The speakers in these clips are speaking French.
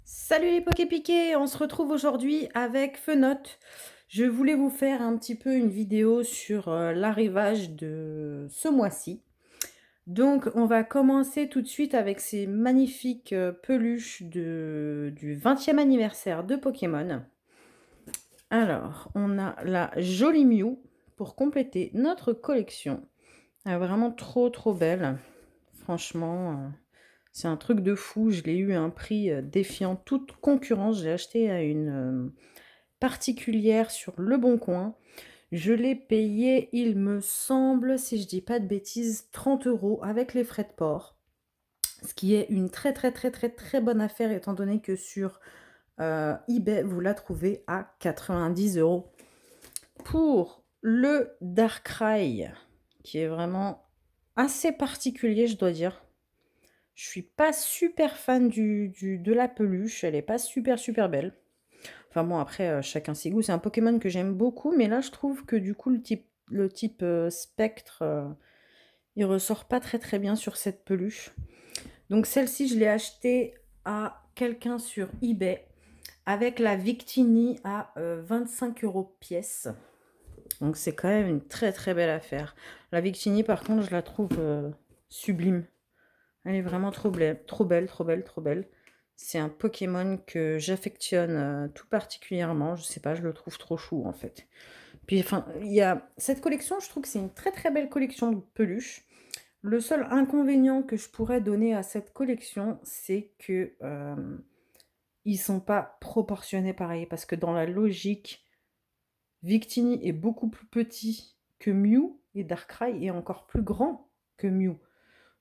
Salut les Poképiqués, on se retrouve aujourd'hui avec Fenote. Je voulais vous faire un petit peu une vidéo sur l'arrivage de ce mois-ci. Donc on va commencer tout de suite avec ces magnifiques peluches du 20e anniversaire de Pokémon. Alors, on a la jolie Mew pour compléter notre collection. Elle est vraiment trop belle. Franchement, c'est un truc de fou. Je l'ai eu à un prix défiant toute concurrence. J'ai acheté à une particulière sur Le Bon Coin. Je l'ai payé, il me semble, si je dis pas de bêtises, 30 € avec les frais de port. Ce qui est une très bonne affaire étant donné que sur eBay, vous la trouvez à 90 €. Pour le Darkrai, qui est vraiment assez particulier, je dois dire. Je suis pas super fan de la peluche, elle est pas super belle. Enfin bon, après, chacun ses goûts. C'est un Pokémon que j'aime beaucoup, mais là, je trouve que du coup, le type spectre, il ressort pas très bien sur cette peluche. Donc celle-ci, je l'ai achetée à quelqu'un sur eBay avec la Victini à 25 € pièce. Donc c'est quand même une très belle affaire. La Victini, par contre, je la trouve sublime. Elle est vraiment trop belle. C'est un Pokémon que j'affectionne tout particulièrement. Je sais pas, je le trouve trop chou en fait. Puis enfin, il y a cette collection, je trouve que c'est une très belle collection de peluches. Le seul inconvénient que je pourrais donner à cette collection, c'est que ils sont pas proportionnés pareil. Parce que dans la logique, Victini est beaucoup plus petit que Mew et Darkrai est encore plus grand que Mew.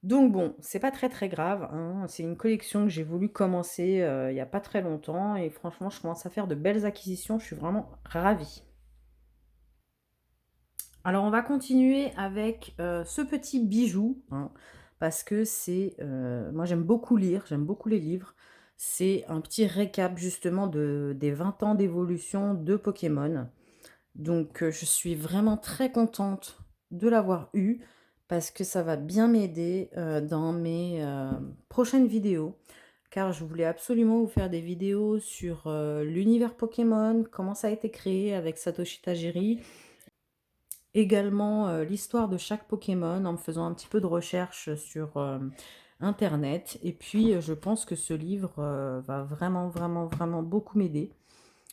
Donc bon, c'est pas très grave, hein. C'est une collection que j'ai voulu commencer il y a pas très longtemps et franchement, je commence à faire de belles acquisitions. Je suis vraiment ravie. Alors on va continuer avec ce petit bijou, hein, parce que c'est... moi j'aime beaucoup lire, j'aime beaucoup les livres. C'est un petit récap justement des 20 ans d'évolution de Pokémon. Donc je suis vraiment très contente de l'avoir eu parce que ça va bien m'aider dans mes prochaines vidéos. Car je voulais absolument vous faire des vidéos sur l'univers Pokémon, comment ça a été créé avec Satoshi Tajiri. Également l'histoire de chaque Pokémon en me faisant un petit peu de recherche sur Internet. Et puis je pense que ce livre va vraiment beaucoup m'aider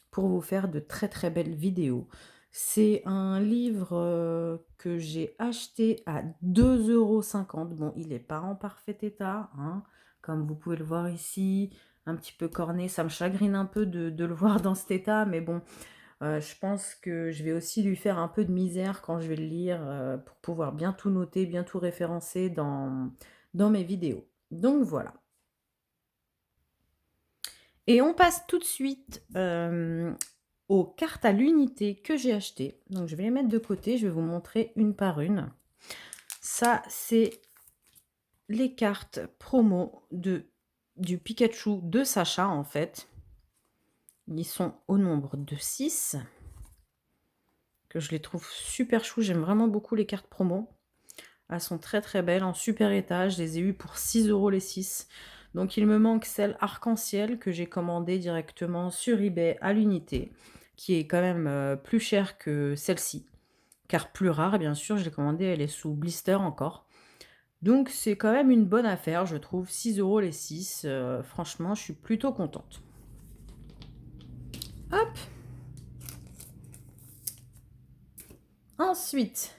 pour vous faire de très belles vidéos. C'est un livre que j'ai acheté à 2,50 €. Bon, il n'est pas en parfait état, hein, comme vous pouvez le voir ici, un petit peu corné. Ça me chagrine un peu de le voir dans cet état, mais bon, je pense que je vais aussi lui faire un peu de misère quand je vais le lire pour pouvoir bien tout noter, bien tout référencer dans mes vidéos. Donc voilà. Et on passe tout de suite aux cartes à l'unité que j'ai achetées. Donc je vais les mettre de côté, je vais vous montrer une par une. Ça, c'est les cartes promo du Pikachu de Sacha en fait. Ils sont au nombre de 6. Que je les trouve super chou, j'aime vraiment beaucoup les cartes promo. Elles sont très belles, en super état. Je les ai eues pour 6 € les 6. Donc il me manque celle arc-en-ciel que j'ai commandée directement sur eBay à l'unité, qui est quand même plus chère que celle-ci, car plus rare bien sûr. Je l'ai commandée, elle est sous blister encore. Donc c'est quand même une bonne affaire, je trouve. 6 € les 6. Franchement, je suis plutôt contente. Hop. Ensuite,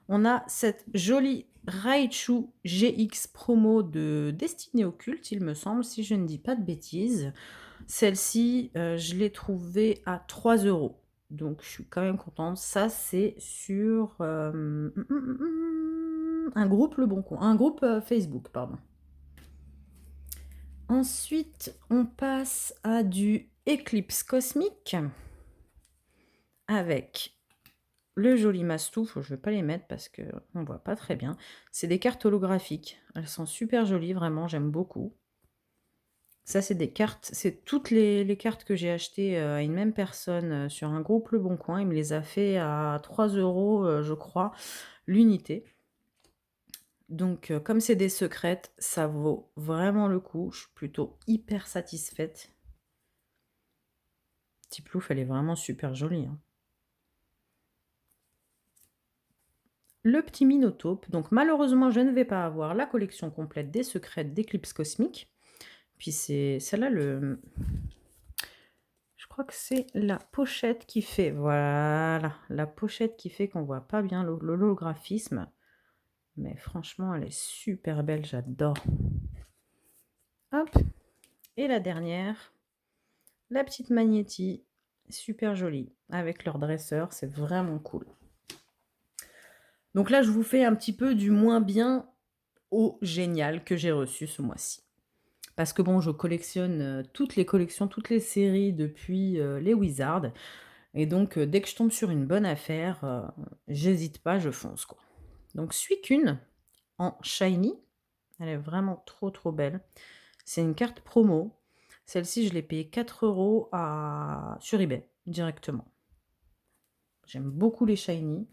on a cette jolie Raichu GX promo de Destinée Occulte, il me semble, si je ne dis pas de bêtises. Celle-ci, je l'ai trouvée à 3 €. Donc je suis quand même contente. Ça, c'est sur un groupe Le Bon Coin, un groupe Facebook, pardon. Ensuite, on passe à du Eclipse Cosmique avec le joli Mastouf. Je ne vais pas les mettre parce qu'on ne voit pas très bien. C'est des cartes holographiques. Elles sont super jolies, vraiment, j'aime beaucoup. Ça, c'est des cartes, c'est toutes les cartes que j'ai achetées, à une même personne, sur un groupe Le Bon Coin. Il me les a fait à 3 €, je crois, l'unité. Donc, comme c'est des secrètes, ça vaut vraiment le coup. Je suis plutôt hyper satisfaite. Petite plouffe, elle est vraiment super jolie, hein. Le petit Minotaube, donc malheureusement, je ne vais pas avoir la collection complète des secrètes d'Eclipse Cosmique. Puis c'est celle-là, je crois que c'est la pochette qui fait, voilà, la pochette qui fait qu'on voit pas bien l'holographisme. Mais franchement, elle est super belle, j'adore. Hop, et la dernière, la petite Magnéti, super jolie, avec leur dresseur, c'est vraiment cool. Donc là, je vous fais un petit peu du moins bien au génial que j'ai reçu ce mois-ci. Parce que bon, je collectionne, toutes les collections, toutes les séries depuis, les Wizards, et donc dès que je tombe sur une bonne affaire, j'hésite pas, je fonce, quoi. Donc Suicune en shiny, elle est vraiment trop, trop belle. C'est une carte promo. Celle-ci, je l'ai payée 4 € sur eBay, directement. J'aime beaucoup les shiny.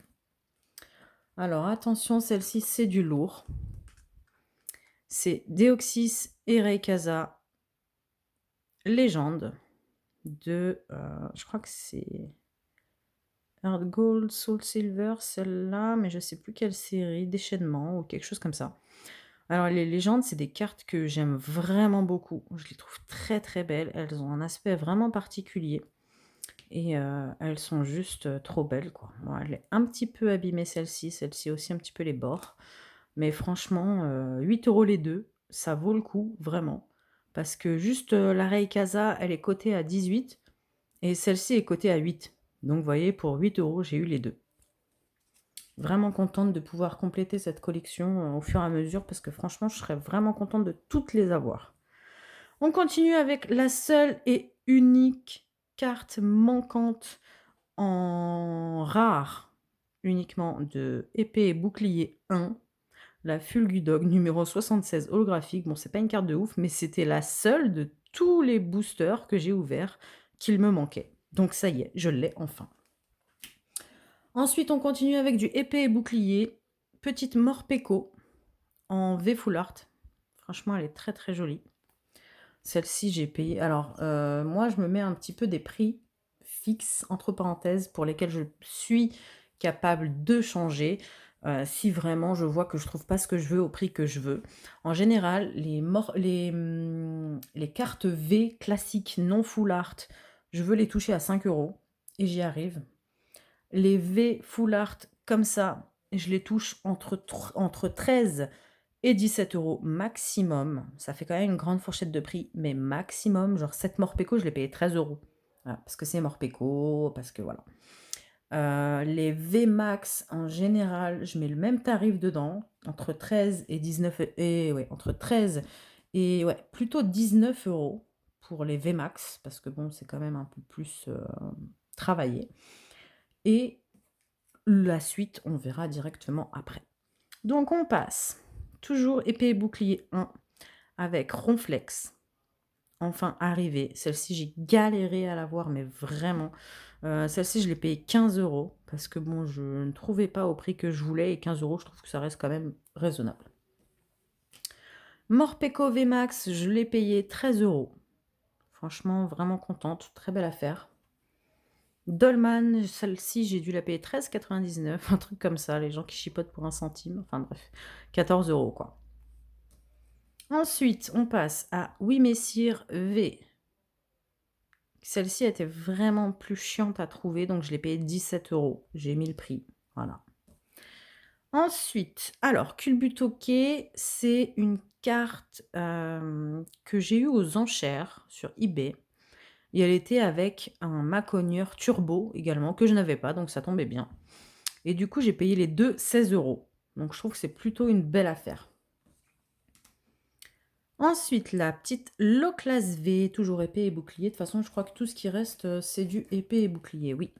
Alors attention, celle-ci, c'est du lourd. C'est Deoxys et Rayquaza Légende de, je crois que c'est Heart Gold, Soul Silver, celle-là, mais je sais plus quelle série, Déchaînement ou quelque chose comme ça. Alors les légendes, c'est des cartes que j'aime vraiment beaucoup. Je les trouve très, très belles. Elles ont un aspect vraiment particulier et elles sont juste, trop belles, quoi. Bon, elle est un petit peu abîmée celle-ci aussi un petit peu les bords, mais franchement, 8 € les 2, ça vaut le coup, vraiment. Parce que juste, la Rayquaza, elle est cotée à 18 et celle-ci est cotée à 8. Donc vous voyez, pour 8 €, j'ai eu les 2. Vraiment contente de pouvoir compléter cette collection, au fur et à mesure parce que franchement, je serais vraiment contente de toutes les avoir. On continue avec la seule et unique carte manquante en rare, uniquement de épée et bouclier 1, la Fulgudog numéro 76 holographique. Bon, c'est pas une carte de ouf, mais c'était la seule de tous les boosters que j'ai ouverts qu'il me manquait. Donc ça y est, je l'ai enfin. Ensuite, on continue avec du épée et bouclier, petite Morpeko en V Full Art. Franchement, elle est très, très jolie. Celle-ci, j'ai payé, alors, moi, je me mets un petit peu des prix fixes, entre parenthèses, pour lesquels je suis capable de changer, si vraiment je vois que je trouve pas ce que je veux au prix que je veux. En général, les cartes V classiques non full art, je veux les toucher à 5 € et j'y arrive. Les V full art comme ça, je les touche entre 13 et 17 € maximum. Ça fait quand même une grande fourchette de prix, mais maximum. Genre cette Morpeko, je l'ai payé 13 €. Voilà, parce que c'est Morpeko, parce que voilà. Les VMAX, en général, je mets le même tarif dedans, entre 13 et 19 et ouais, entre 13 et ouais, plutôt 19 € pour les VMAX, parce que bon, c'est quand même un peu plus, travaillé, et la suite, on verra directement après. Donc on passe, toujours épée et bouclier 1 avec Ronflex. Enfin arrivée. Celle-ci, j'ai galéré à l'avoir, mais vraiment. Celle-ci, je l'ai payée 15 € parce que bon, je ne trouvais pas au prix que je voulais et 15 €, je trouve que ça reste quand même raisonnable. Morpeko VMAX, je l'ai payé 13 €. Franchement, vraiment contente, très belle affaire. Dolman, celle-ci, j'ai dû la payer 13,99 €, un truc comme ça, les gens qui chipotent pour un centime, enfin bref, 14 € quoi. Ensuite, on passe à Oui Messire V. Celle-ci était vraiment plus chiante à trouver, donc je l'ai payée 17 €. J'ai mis le prix, voilà. Ensuite, alors Culbutoke, c'est une carte, que j'ai eue aux enchères sur eBay et elle était avec un Macogneur turbo également, que je n'avais pas, donc ça tombait bien, et du coup, j'ai payé les 2 16 €. Donc je trouve que c'est plutôt une belle affaire. Ensuite, la petite Loclas V, toujours épée et bouclier. De toute façon, je crois que tout ce qui reste, c'est du épée et bouclier, oui.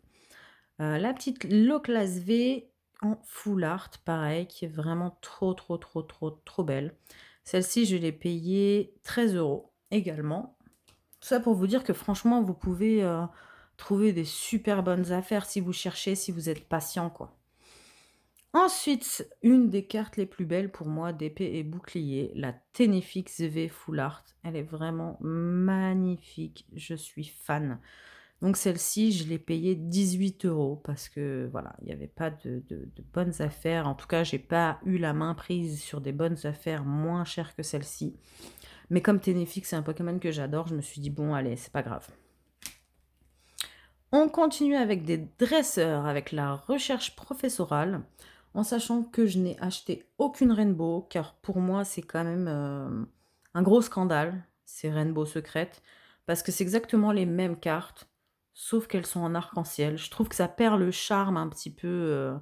La petite Loclas V en full art, pareil, qui est vraiment trop, trop, trop, trop, trop belle. Celle-ci, je l'ai payée 13 €. également. Tout ça pour vous dire que franchement, vous pouvez, trouver des super bonnes affaires si vous cherchez, si vous êtes patient, quoi. Ensuite, une des cartes les plus belles pour moi d'épée et bouclier, la Tenefix V Full Art. Elle est vraiment magnifique, je suis fan. Donc celle-ci, je l'ai payée 18 € parce que voilà, il y avait pas de bonnes affaires. En tout cas, j'ai pas eu la main prise sur des bonnes affaires moins chères que celle-ci. Mais comme Tenefix, c'est un Pokémon que j'adore, je me suis dit: «Bon allez, c'est pas grave». On continue avec des dresseurs, avec la recherche professorale, en sachant que je n'ai acheté aucune Rainbow, car pour moi, c'est quand même, un gros scandale, ces Rainbow secrètes, parce que c'est exactement les mêmes cartes, sauf qu'elles sont en arc-en-ciel. Je trouve que ça perd le charme un petit peu,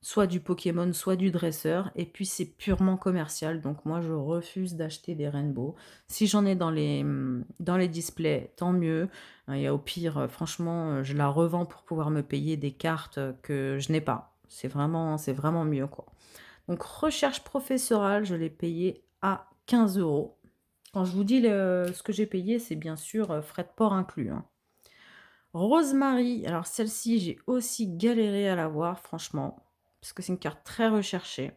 soit du Pokémon, soit du dresseur, et puis c'est purement commercial, donc moi je refuse d'acheter des Rainbow. Si j'en ai dans les displays, tant mieux. Et au pire, franchement, je la revends pour pouvoir me payer des cartes, que je n'ai pas. C'est vraiment mieux, quoi. Donc recherche professorale, je l'ai payé à 15 €. Quand je vous dis ce que j'ai payé, c'est bien sûr, frais de port inclus, hein. Rosemary, alors celle-ci, j'ai aussi galéré à l'avoir franchement, parce que c'est une carte très recherchée.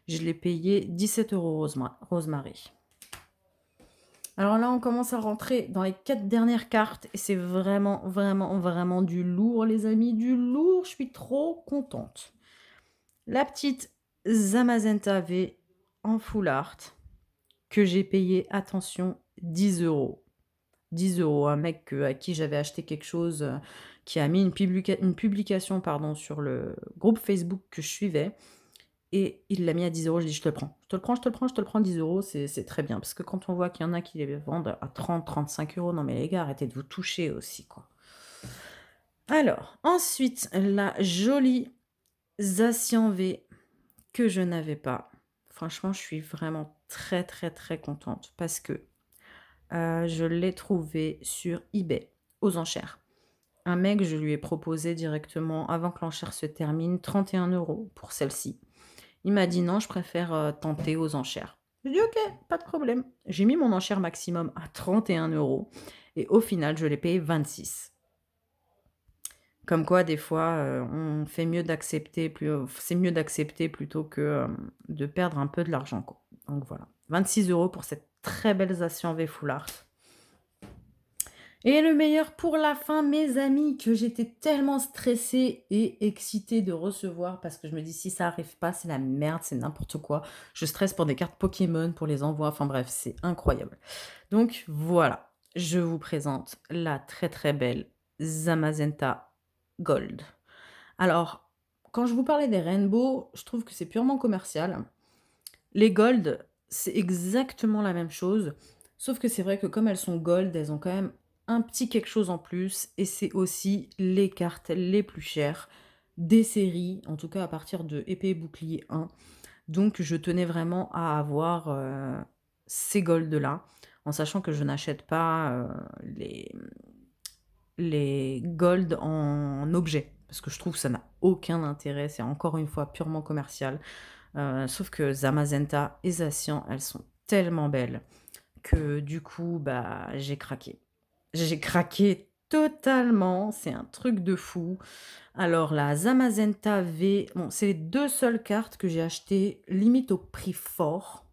Je l'ai payée 17 € Rosemary. Alors là, on commence à rentrer dans les 4 dernières cartes et c'est vraiment, vraiment, vraiment du lourd les amis, du lourd, je suis trop contente. La petite Zamazenta V en full art que j'ai payé, attention, 10 €. 10 €, un mec, à qui j'avais acheté quelque chose, qui a mis une publication pardon, sur le groupe Facebook que je suivais et il l'a mis à 10 €. Je dis: «Je te le prends, je te le prends, je te le prends, je te le prends 10 €, c'est très bien». Parce que quand on voit qu'il y en a qui les vendent à 30-35 €, non mais les gars, arrêtez de vous toucher aussi, quoi. Alors, ensuite, la jolie Zacian V que je n'avais pas. Franchement, je suis vraiment très, très, très contente parce que, je l'ai trouvée sur eBay aux enchères. Un mec, je lui ai proposé directement, avant que l'enchère se termine, 31 € pour celle-ci. Il m'a dit: «Non, je préfère, tenter aux enchères». J'ai dit: «OK, pas de problème». J'ai mis mon enchère maximum à 31 € et au final, je l'ai payé 26. Comme quoi des fois, on fait mieux d'accepter c'est mieux d'accepter plutôt que, de perdre un peu de l'argent, quoi. Donc voilà, 26 € pour cette très belle Zacian V Full Art. Et le meilleur pour la fin, mes amis, que j'étais tellement stressée et excitée de recevoir parce que je me dis: «Si ça arrive pas, c'est la merde, c'est n'importe quoi». Je stresse pour des cartes Pokémon, pour les envois, enfin bref, c'est incroyable. Donc voilà, je vous présente la très, très belle Zamazenta Gold. Alors, quand je vous parlais des rainbow, je trouve que c'est purement commercial. Les gold, c'est exactement la même chose, sauf que c'est vrai que comme elles sont gold, elles ont quand même un petit quelque chose en plus et c'est aussi les cartes les plus chères des séries, en tout cas à partir de épée et bouclier 1. Donc je tenais vraiment à avoir, ces gold-là, en sachant que je n'achète pas, les gold en objet, parce que je trouve que ça n'a aucun intérêt, c'est encore une fois purement commercial. Sauf que Zamazenta et Zacian, elles sont tellement belles que du coup, bah, j'ai craqué. J'ai craqué totalement, c'est un truc de fou. Alors la Zamazenta V, bon, c'est les 2 seules cartes que j'ai achetées limite au prix fort.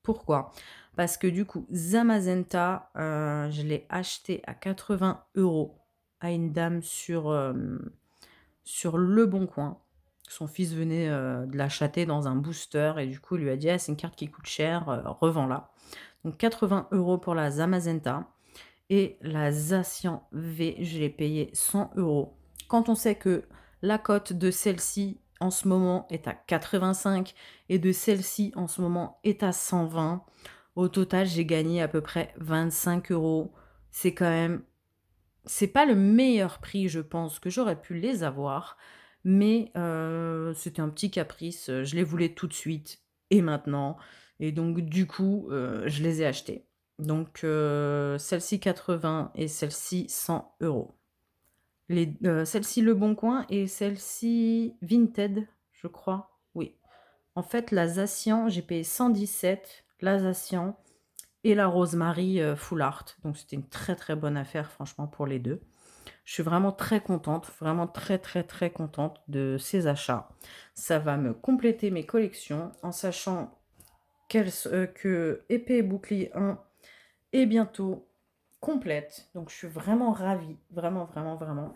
Pourquoi? Parce que du coup, Zamazenta, je l'ai acheté à 80 € à une dame sur Leboncoin. Son fils venait, de l'acheter dans un booster et du coup, il lui a dit: «Ah, c'est une carte qui coûte cher, revends-la». Donc 80 € pour la Zamazenta et la Zacian V, je l'ai payée 100 €. Quand on sait que la cote de celle-ci, en ce moment, est à 85 et de celle-ci, en ce moment, est à 120, au total, j'ai gagné à peu près 25 €. C'est quand même c'est pas le meilleur prix, je pense, que j'aurais pu les avoir, mais c'était un petit caprice, je les voulais tout de suite et maintenant et donc du coup, je les ai achetés. Donc celle-ci 80 et celle-ci 100 €. Celle-ci Leboncoin et celle-ci Vinted, je crois, oui. En fait, la Zacian, j'ai payé 117, la Zacian et la Rosemary, Full Art. Donc c'était une très, très bonne affaire franchement pour les 2. Je suis vraiment très contente, vraiment très, très, très contente de ces achats. Ça va me compléter mes collections en sachant que Épée et bouclier 1 est bientôt complète. Donc je suis vraiment ravie, vraiment, vraiment, vraiment.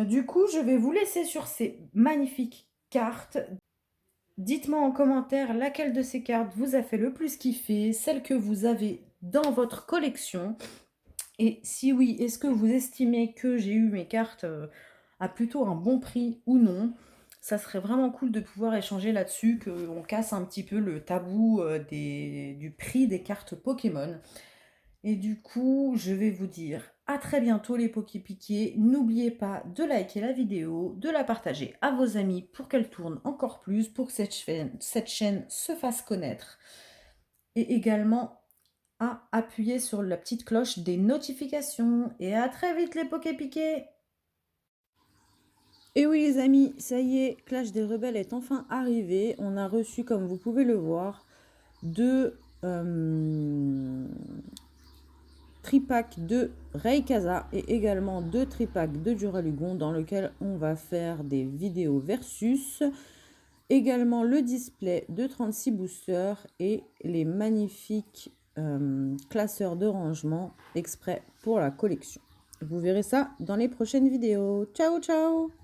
Du coup, je vais vous laisser sur ces magnifiques cartes. Dites-moi en commentaire laquelle de ces cartes vous a fait le plus kiffer, celle que vous avez dans votre collection. Et si oui, est-ce que vous estimez que j'ai eu mes cartes à plutôt un bon prix ou non? Ça serait vraiment cool de pouvoir échanger là-dessus, qu'on casse un petit peu le tabou du prix des cartes Pokémon. Et du coup, je vais vous dire à très bientôt les Poképiqués. N'oubliez pas de liker la vidéo, de la partager à vos amis pour qu'elle tourne encore plus, pour que cette chaîne se fasse connaître. Et également à appuyer sur la petite cloche des notifications. Et à très vite les Poképiqués. Et oui les amis, ça y est, Clash des Rebelles est enfin arrivé. On a reçu, comme vous pouvez le voir, deux tripacks de Rayquaza et également deux tripacks de Duralugon dans lequel on va faire des vidéos versus. Également le display de 36 boosters et les magnifiques classeurs de rangement exprès pour la collection. Vous verrez ça dans les prochaines vidéos. Ciao ciao!